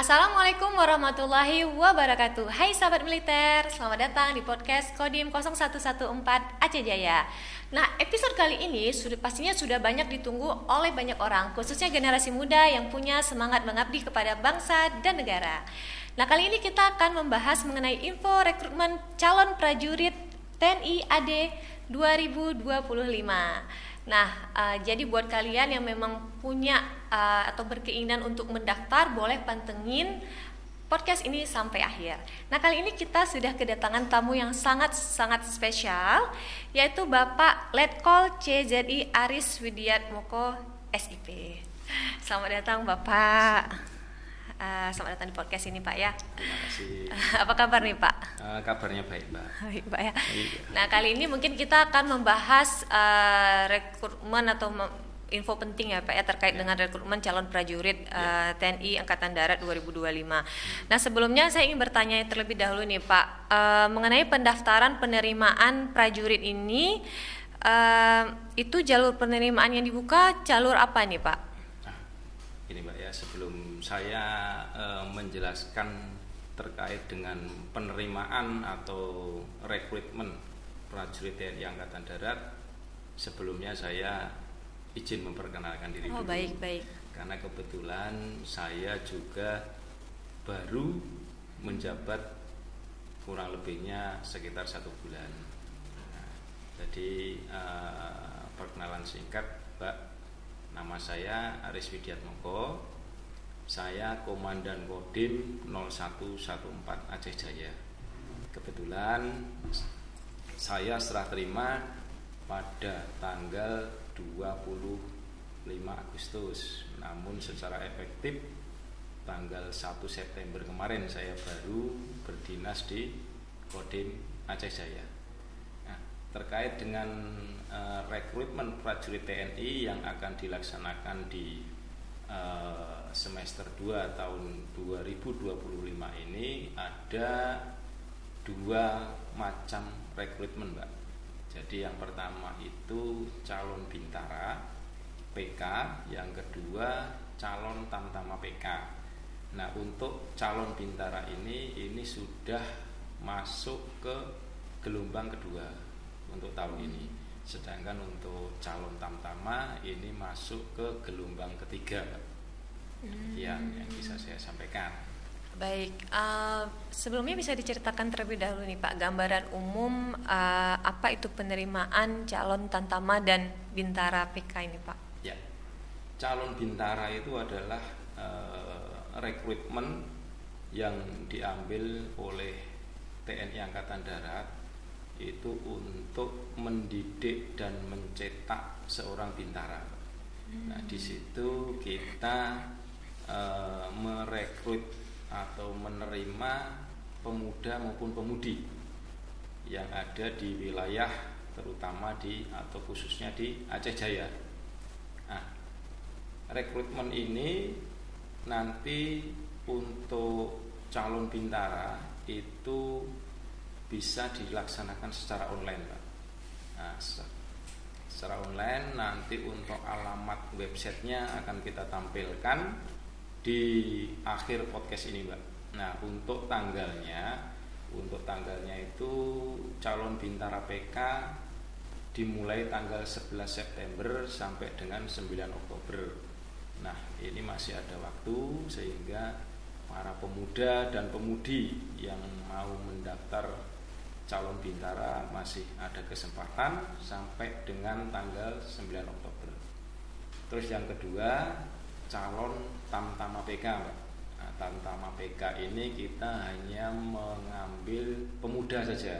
Assalamualaikum warahmatullahi wabarakatuh. Hai sahabat militer, selamat datang di podcast Kodim 0114 Aceh Jaya. Nah, episode kali ini pastinya sudah banyak ditunggu oleh banyak orang, khususnya generasi muda yang punya semangat mengabdi kepada bangsa dan negara. Nah, kali ini kita akan membahas mengenai info rekrutmen calon prajurit TNI AD 2025. Nah, jadi buat kalian yang memang punya atau berkeinginan untuk mendaftar, boleh pantengin podcast ini sampai akhir. Nah, kali ini kita sudah kedatangan tamu yang sangat spesial, yaitu Bapak Letkol CZI Aris Widiatmoko SIP. Selamat datang Bapak. Selamat datang di podcast ini Pak ya. Terima kasih. Apa kabar nih Pak? Kabarnya baik Mbak. Baik Pak ya. Iya. Nah, kali ini mungkin kita akan membahas rekrutmen atau info penting ya Pak ya terkait dengan rekrutmen calon prajurit TNI Angkatan Darat 2025. Nah, sebelumnya saya ingin bertanya terlebih dahulu nih Pak, mengenai pendaftaran penerimaan prajurit ini, itu jalur penerimaan yang dibuka jalur apa nih Pak? Nah, ini Mbak ya, sebelum saya menjelaskan terkait dengan penerimaan atau rekrutmen prajurit TNI Angkatan Darat, sebelumnya saya izin memperkenalkan diri dulu. Baik. Karena kebetulan saya juga baru menjabat kurang lebihnya sekitar 1 bulan. Nah, jadi perkenalan singkat Mbak, nama saya Aris Widiatmoko. Saya Komandan Kodim 0114 Aceh Jaya. Kebetulan saya serah terima pada tanggal 25 Agustus. Namun secara efektif tanggal 1 September kemarin saya baru berdinas di Kodim Aceh Jaya. Nah, terkait dengan rekrutmen prajurit TNI yang akan dilaksanakan di semester 2 tahun 2025 ini, ada 2 macam rekrutmen Mbak. Jadi yang pertama itu calon bintara PK, yang kedua calon tamtama PK. Nah, untuk calon bintara ini sudah masuk ke gelombang kedua untuk tahun ini. Sedangkan untuk calon tamtama ini masuk ke gelombang ketiga, yang bisa saya sampaikan. Baik, sebelumnya bisa diceritakan terlebih dahulu nih Pak, gambaran umum apa itu penerimaan calon tamtama dan bintara PK ini Pak? Ya, calon bintara itu adalah rekrutmen yang diambil oleh TNI Angkatan Darat itu untuk mendidik dan mencetak seorang bintara. Nah, di situ kita merekrut atau menerima pemuda maupun pemudi yang ada di wilayah terutama atau khususnya di Aceh Jaya. Nah, rekrutmen ini nanti untuk calon bintara itu bisa dilaksanakan secara online Pak. Nah, secara online nanti untuk alamat websitenya akan kita tampilkan di akhir podcast ini Mbak. Nah, untuk tanggalnya itu calon bintara PK dimulai tanggal 11 September sampai dengan 9 Oktober. Nah, ini masih ada waktu sehingga para pemuda dan pemudi yang mau mendaftar calon bintara masih ada kesempatan sampai dengan tanggal 9 Oktober. Terus yang kedua, calon tamtama PK Mbak. Nah, tamtama PK ini kita hanya mengambil pemuda saja.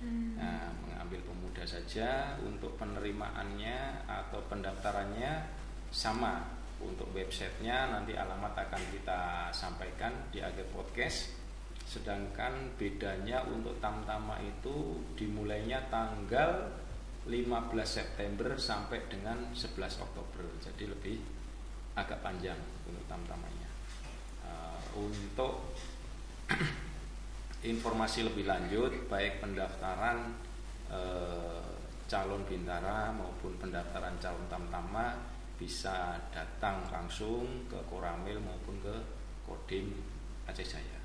Nah, mengambil pemuda saja. Untuk penerimaannya atau pendaftarannya sama. Untuk websitenya nanti alamat akan kita sampaikan di akhir podcast. Sedangkan bedanya untuk tamtama itu dimulainya tanggal 15 September sampai dengan 11 Oktober. Jadi lebih agak panjang untuk tamtamanya. Untuk informasi lebih lanjut baik pendaftaran calon bintara maupun pendaftaran calon tamtama bisa datang langsung ke Koramil maupun ke Kodim Aceh Jaya.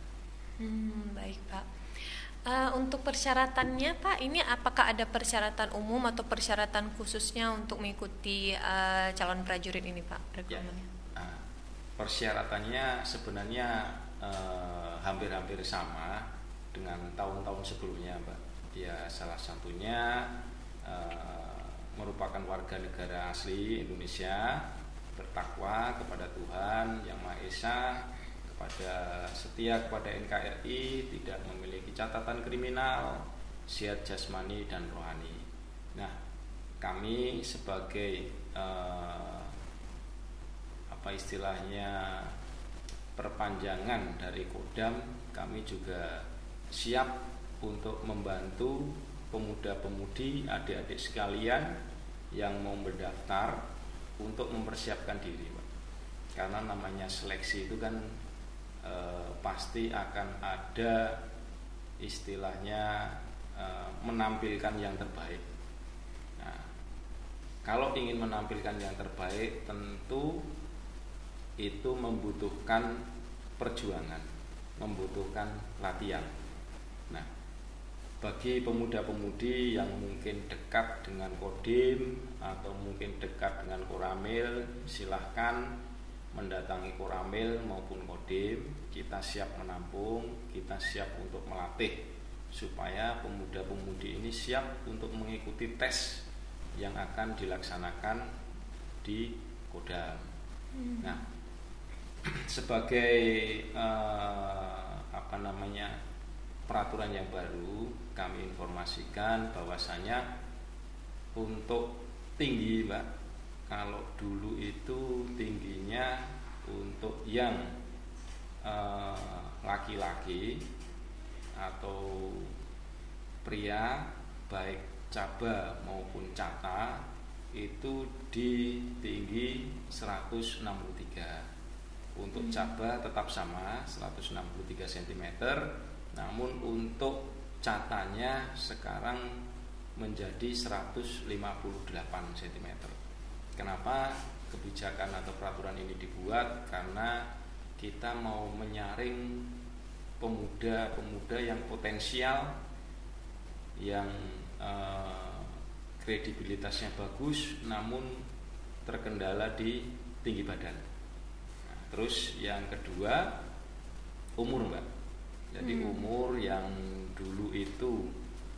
Baik Pak. Untuk persyaratannya Pak, ini apakah ada persyaratan umum atau persyaratan khususnya untuk mengikuti calon prajurit ini Pak rekrutmennya? Ya. Persyaratannya sebenarnya hampir-hampir sama dengan tahun-tahun sebelumnya Mbak. Ya salah satunya merupakan warga negara asli Indonesia, bertakwa kepada Tuhan Yang Maha Esa, setia kepada NKRI, tidak memiliki catatan kriminal, sehat jasmani dan rohani. Nah, kami sebagai istilahnya perpanjangan dari Kodam, kami juga siap untuk membantu pemuda-pemudi, adik-adik sekalian yang mau mendaftar untuk mempersiapkan diri, Pak. Karena namanya seleksi itu kan pasti akan ada istilahnya menampilkan yang terbaik. Nah, kalau ingin menampilkan yang terbaik tentu itu membutuhkan perjuangan, membutuhkan latihan. Nah, bagi pemuda-pemudi yang mungkin dekat dengan Kodim atau mungkin dekat dengan Koramil, silahkan mendatangi Koramil maupun Kodim. Kita siap menampung, kita siap untuk melatih supaya pemuda-pemudi ini siap untuk mengikuti tes yang akan dilaksanakan di Kodam. Nah, sebagai peraturan yang baru, kami informasikan bahwasanya untuk tinggi, Mbak, kalau dulu itu tingginya untuk yang laki-laki atau pria baik caba maupun cata itu di tinggi 163. Untuk caba tetap sama 163 cm, namun untuk catanya sekarang menjadi 158 cm. Kenapa kebijakan atau peraturan ini dibuat? Karena kita mau menyaring pemuda-pemuda yang potensial, yang kredibilitasnya bagus namun terkendala di tinggi badan. Terus yang kedua, umur, Mbak. Jadi umur yang dulu itu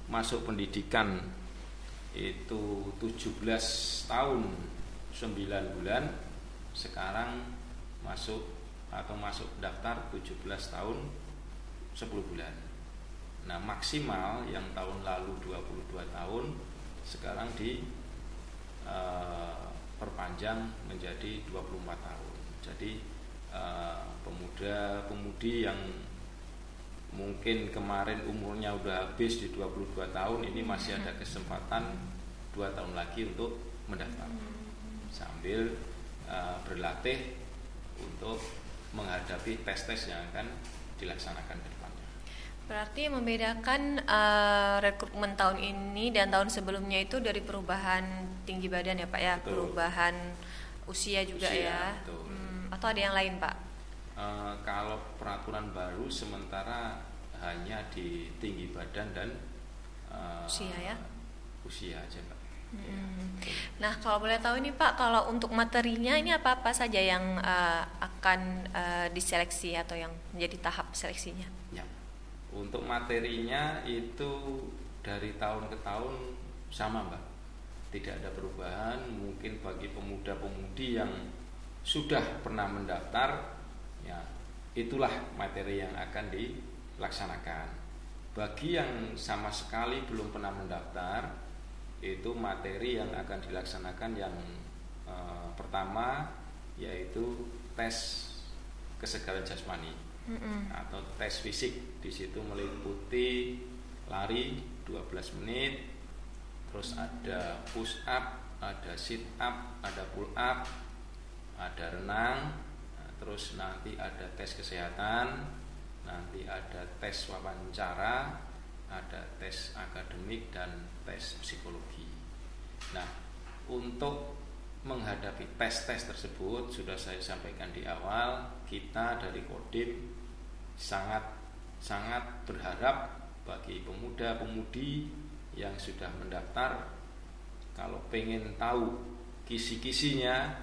masuk pendidikan itu 17 tahun 9 bulan, sekarang masuk daftar 17 tahun 10 bulan. Nah, maksimal yang tahun lalu 22 tahun sekarang perpanjang menjadi 24 tahun. Jadi pemuda-pemudi yang mungkin kemarin umurnya udah habis di 22 tahun, ini masih ada kesempatan 2 tahun lagi untuk mendaftar sambil berlatih untuk menghadapi tes-tes yang akan dilaksanakan ke depannya. Berarti membedakan rekrutmen tahun ini dan tahun sebelumnya itu dari perubahan tinggi badan ya Pak ya. Betul. Perubahan usia juga ya. Betul. Atau ada yang lain Pak? Kalau peraturan baru sementara hanya di tinggi badan dan usia ya? Usia aja Pak. Nah, kalau boleh tahu ini Pak, kalau untuk materinya ini apa-apa saja yang akan diseleksi atau yang menjadi tahap seleksinya? Ya. Untuk materinya itu dari tahun ke tahun sama Mbak, tidak ada perubahan. Mungkin bagi pemuda-pemudi yang sudah pernah mendaftar, ya itulah materi yang akan dilaksanakan. Bagi yang sama sekali belum pernah mendaftar, itu materi yang akan dilaksanakan yang pertama yaitu tes kesegaran jasmani atau tes fisik. Di situ meliputi lari 12 menit, terus ada push up, ada sit up, ada pull up, ada renang, terus nanti ada tes kesehatan, nanti ada tes wawancara, ada tes akademik dan tes psikologi. Nah, untuk menghadapi tes-tes tersebut, sudah saya sampaikan di awal, kita dari Kodim sangat berharap bagi pemuda-pemudi yang sudah mendaftar, kalau pengen tahu kisi-kisinya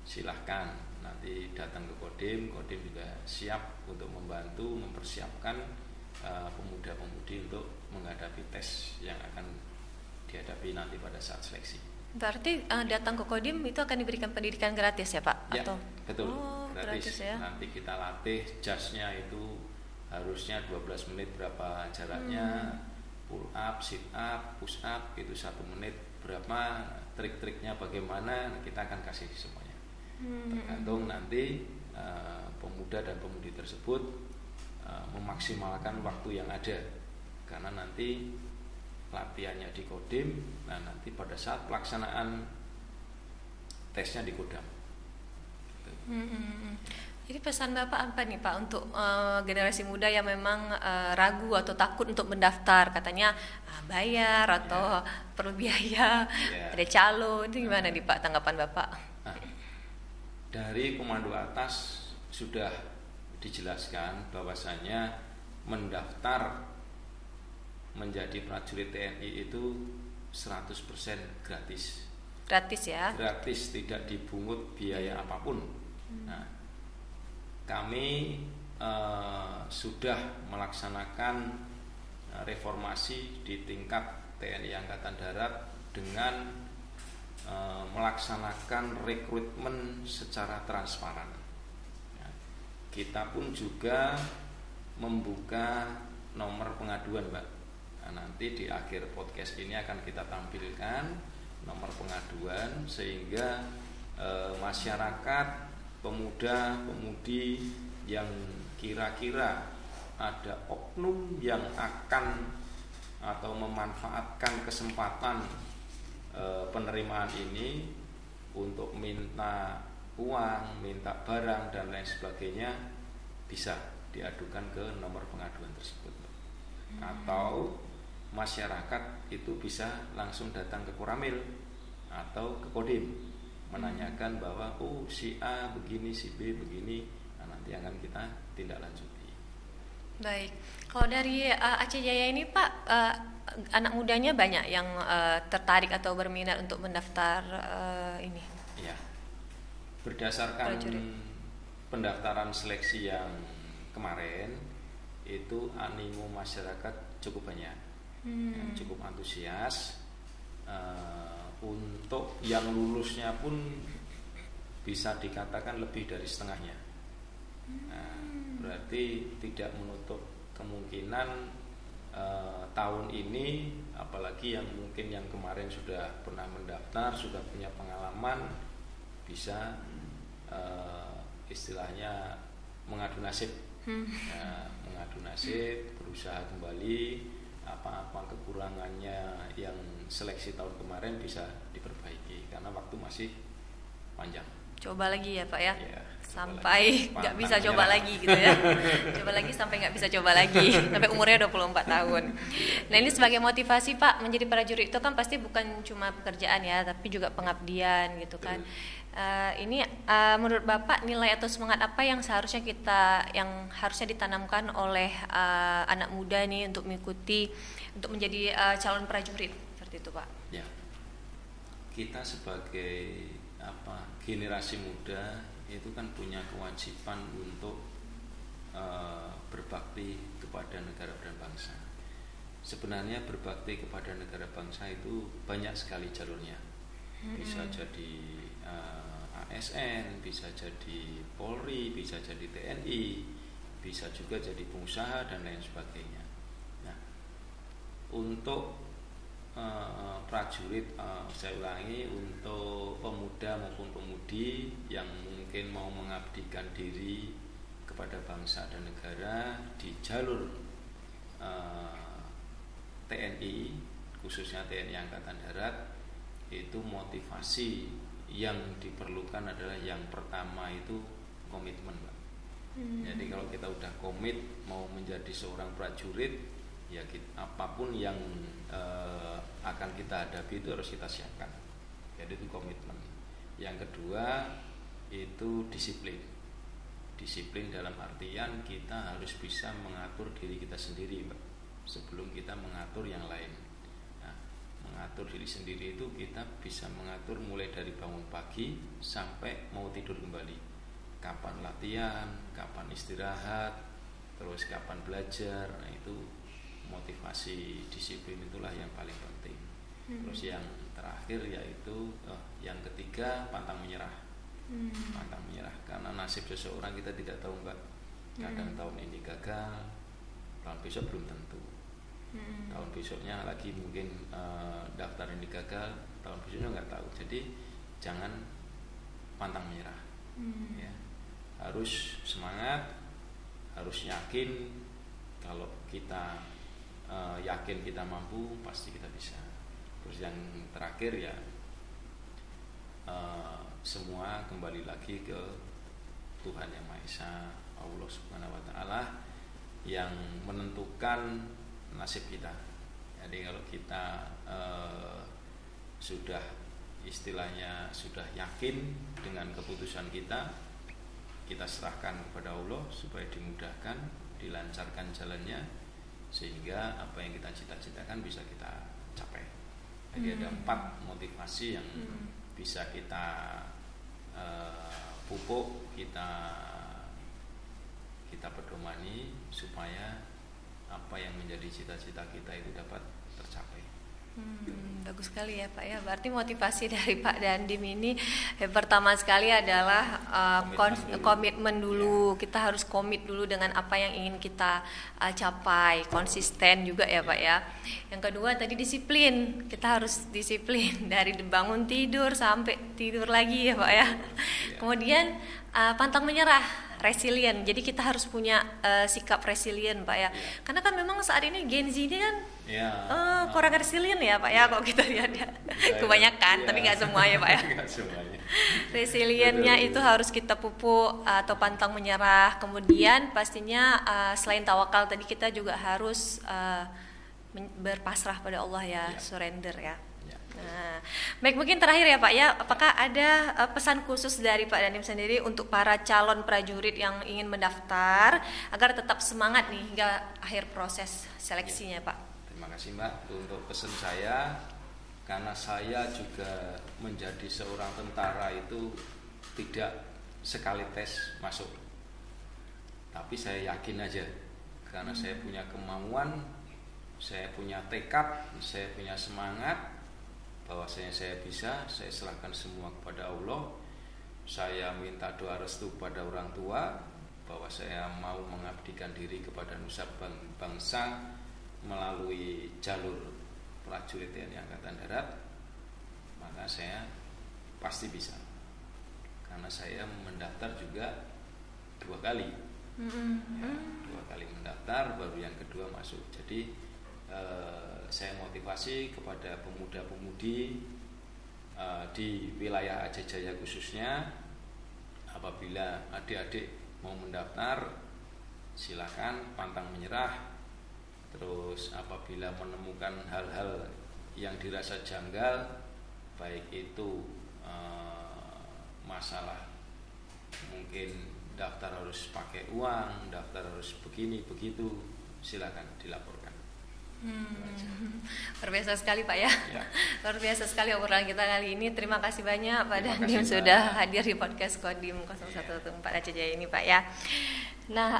silahkan nanti datang ke Kodim. Kodim juga siap untuk membantu mempersiapkan pemuda-pemudi untuk menghadapi tes yang akan dihadapi nanti pada saat seleksi. Berarti datang ke Kodim itu akan diberikan pendidikan gratis ya Pak? Ya, atau? betul, gratis ya? Nanti kita latih jasnya itu harusnya 12 menit berapa jaraknya, pull up, sit up, push up itu 1 menit berapa, trik-triknya bagaimana, kita akan kasih semuanya. Tergantung nanti pemuda dan pemudi tersebut memaksimalkan waktu yang ada, karena nanti latihannya di Kodim, nah nanti pada saat pelaksanaan tesnya di Kodam. Jadi pesan Bapak apa nih Pak untuk generasi muda yang memang ragu atau takut untuk mendaftar, katanya bayar atau perlu biaya, ada calo, itu gimana nih Pak tanggapan Bapak? Nah, dari komando atas sudah dijelaskan bahwasanya mendaftar menjadi prajurit TNI itu 100% gratis. Gratis ya? Gratis, tidak dibungut biaya apapun. Nah, kami sudah melaksanakan reformasi di tingkat TNI Angkatan Darat dengan melaksanakan rekrutmen secara transparan. Nah, kita pun juga membuka nomor pengaduan, Mbak. Nah, nanti di akhir podcast ini akan kita tampilkan nomor pengaduan sehingga masyarakat, pemuda-pemudi yang kira-kira ada oknum yang akan atau memanfaatkan kesempatan penerimaan ini untuk minta uang, minta barang dan lain sebagainya, bisa diadukan ke nomor pengaduan tersebut. Atau masyarakat itu bisa langsung datang ke Koramil atau ke Kodim menanyakan bahwa si A begini, si B begini, nah nanti akan kita tindak lanjuti. Baik, kalau dari Aceh Jaya ini Pak, anak mudanya banyak yang tertarik atau berminat untuk mendaftar ini? Ya, berdasarkan pendaftaran seleksi yang kemarin itu animo masyarakat cukup banyak, cukup antusias. Untuk yang lulusnya pun bisa dikatakan lebih dari setengahnya. Nah, berarti tidak menutup kemungkinan tahun ini, apalagi yang mungkin yang kemarin sudah pernah mendaftar, sudah punya pengalaman, bisa istilahnya mengadu nasib. Mengadu nasib, berusaha kembali, apa-apa kekurangannya yang seleksi tahun kemarin bisa diperbaiki karena waktu masih panjang. Coba lagi ya Pak ya, sampai nggak bisa merah. coba lagi gitu ya. Coba lagi sampai nggak bisa coba lagi, sampai umurnya 24 tahun. Nah ini sebagai motivasi Pak, menjadi prajurit itu kan pasti bukan cuma pekerjaan ya, tapi juga pengabdian gitu kan. Ini menurut Bapak nilai atau semangat apa yang harusnya ditanamkan oleh anak muda nih untuk mengikuti, untuk menjadi calon prajurit seperti itu Pak? Ya, kita sebagai generasi muda itu kan punya kewajiban untuk berbakti kepada negara dan bangsa. Sebenarnya berbakti kepada negara bangsa itu banyak sekali jalurnya. Bisa jadi ASN, bisa jadi Polri, bisa jadi TNI, bisa juga jadi pengusaha dan lain sebagainya. Nah, untuk prajurit, saya ulangi, untuk pemuda maupun pemudi yang mungkin mau mengabdikan diri kepada bangsa dan negara di jalur TNI, khususnya TNI Angkatan Darat, itu motivasi yang diperlukan adalah yang pertama itu komitmen, Mbak. Jadi kalau kita udah komit mau menjadi seorang prajurit, ya apapun yang akan kita hadapi itu harus kita siapkan. Jadi itu komitmen. Yang kedua itu disiplin. Disiplin dalam artian kita harus bisa mengatur diri kita sendiri, Mbak, sebelum kita mengatur yang lain. Nah, mengatur diri sendiri itu kita bisa mengatur mulai dari bangun pagi sampai mau tidur kembali. Kapan latihan, kapan istirahat, terus kapan belajar. Nah, itu motivasi disiplin itulah yang paling penting. Terus yang terakhir yaitu yang ketiga, pantang menyerah. Pantang menyerah karena nasib seseorang kita tidak tahu, Mbak. Kadang tahun ini gagal, tahun besok belum tentu. Tahun besoknya lagi mungkin daftar ini gagal, tahun besoknya nggak tahu. Jadi jangan pantang menyerah. Ya, harus semangat, harus yakin. Kalau kita yakin kita mampu, pasti kita bisa. Terus yang terakhir ya semua kembali lagi ke Tuhan Yang Maha Esa, Allah Subhanahu wa Ta'ala yang menentukan nasib kita. Jadi kalau kita sudah istilahnya sudah yakin dengan keputusan kita serahkan kepada Allah supaya dimudahkan, dilancarkan jalannya, sehingga apa yang kita cita-citakan bisa kita capai. Jadi ada 4 motivasi yang bisa kita pupuk, kita pedomani supaya apa yang menjadi cita-cita kita itu dapat tercapai. Bagus sekali ya Pak ya. Berarti motivasi dari Pak Dandim ini pertama sekali adalah komitmen dulu. Kita harus komit dulu dengan apa yang ingin kita capai, konsisten juga ya Pak ya. Yang kedua tadi disiplin. Kita harus disiplin dari bangun tidur sampai tidur lagi ya Pak ya. Kemudian pantang menyerah, resilient. Jadi kita harus punya sikap resilient Pak ya. Karena kan memang saat ini Gen Z ini kan kurang resilient ya Pak ya, kalau kita lihat ya. Kebanyakan, tapi nggak semua ya Pak ya. Resilientnya itu harus kita pupuk atau pantang menyerah. Kemudian pastinya selain tawakal tadi kita juga harus berpasrah pada Allah ya, surrender ya. Nah, baik, mungkin terakhir ya Pak ya, apakah ada pesan khusus dari Pak Dandim sendiri untuk para calon prajurit yang ingin mendaftar agar tetap semangat nih hingga akhir proses seleksinya Pak? Terima kasih Mbak. Untuk pesan saya, karena saya juga menjadi seorang tentara itu tidak sekali tes masuk, tapi saya yakin aja karena saya punya kemauan, saya punya tekad, saya punya semangat bahwasanya saya bisa, saya serahkan semua kepada Allah. Saya minta doa restu kepada orang tua bahwa saya mau mengabdikan diri kepada nusa bangsa melalui jalur prajurit TNI Angkatan Darat, maka saya pasti bisa. Karena saya mendaftar juga 2 kali, ya, 2 kali mendaftar, baru yang kedua masuk. Jadi saya motivasi kepada pemuda-pemudi di wilayah Aceh Jaya khususnya, apabila adik-adik mau mendaftar silakan pantang menyerah. Terus apabila menemukan hal-hal yang dirasa janggal, baik itu masalah mungkin daftar harus pakai uang, daftar harus begini begitu, silakan dilaporkan. Luar biasa sekali Pak ya. Luar biasa sekali obrolan kita kali ini. Terima kasih banyak Pak Dandim sudah hadir di podcast Kodim 0114 Aceh Jaya ini Pak ya. Nah,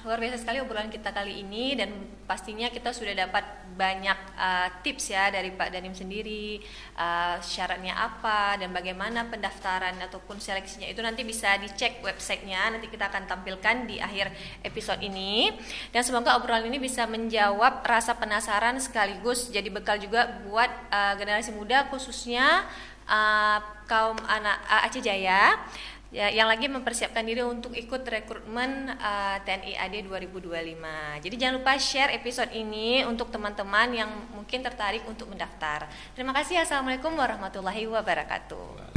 luar biasa sekali obrolan kita kali ini, dan pastinya kita sudah dapat banyak tips ya dari Pak Dandim sendiri, syaratnya apa dan bagaimana pendaftaran ataupun seleksinya itu nanti bisa dicek websitenya, nanti kita akan tampilkan di akhir episode ini. Dan semoga obrolan ini bisa menjawab rasa penasaran sekaligus jadi bekal juga buat generasi muda khususnya kaum anak Aceh Jaya ya, yang lagi mempersiapkan diri untuk ikut rekrutmen TNI AD 2025. Jadi jangan lupa share episode ini untuk teman-teman yang mungkin tertarik untuk mendaftar. Terima kasih. Assalamualaikum warahmatullahi wabarakatuh.